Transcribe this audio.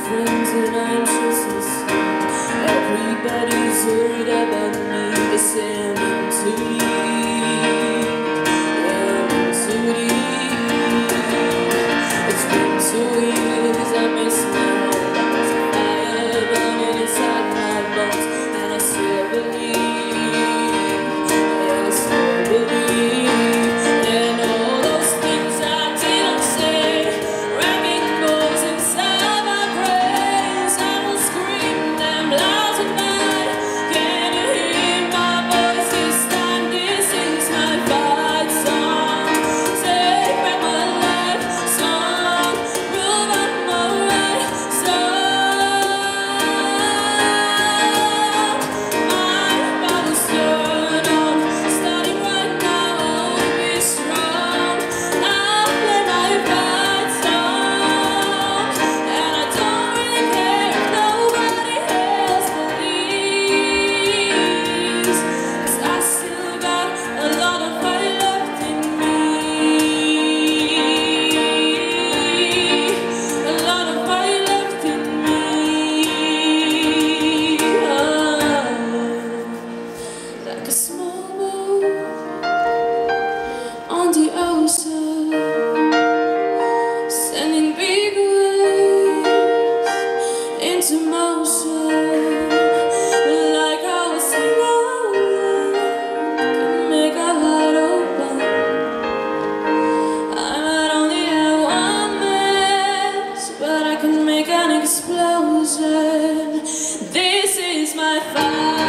friends and I'm just listening. Everybody's worried about me. They say I'm in too deep. Yeah, I'm in too deep. It's been 2 years, I miss my home. There's a fire burning inside my bones, and I still believe. Yeah, I still believe. And all those things I didn't say, wrecking balls inside my brains. I will scream them loud tonight. Can you hear my voice this time? This is my fight song. Take back my life song. Rule out my right song. My body's turned on. Starting right now, I wanna be strong. I'll play my fight song. And I don't really care if nobody else believes, 'cause I still got a lot of fight left in me. A lot of fight left in me. Like a small boat on the ocean, sending big waves into motion. Like how a single word can make a heart open. I might only have one match, but I can make an explosion. This is my fight.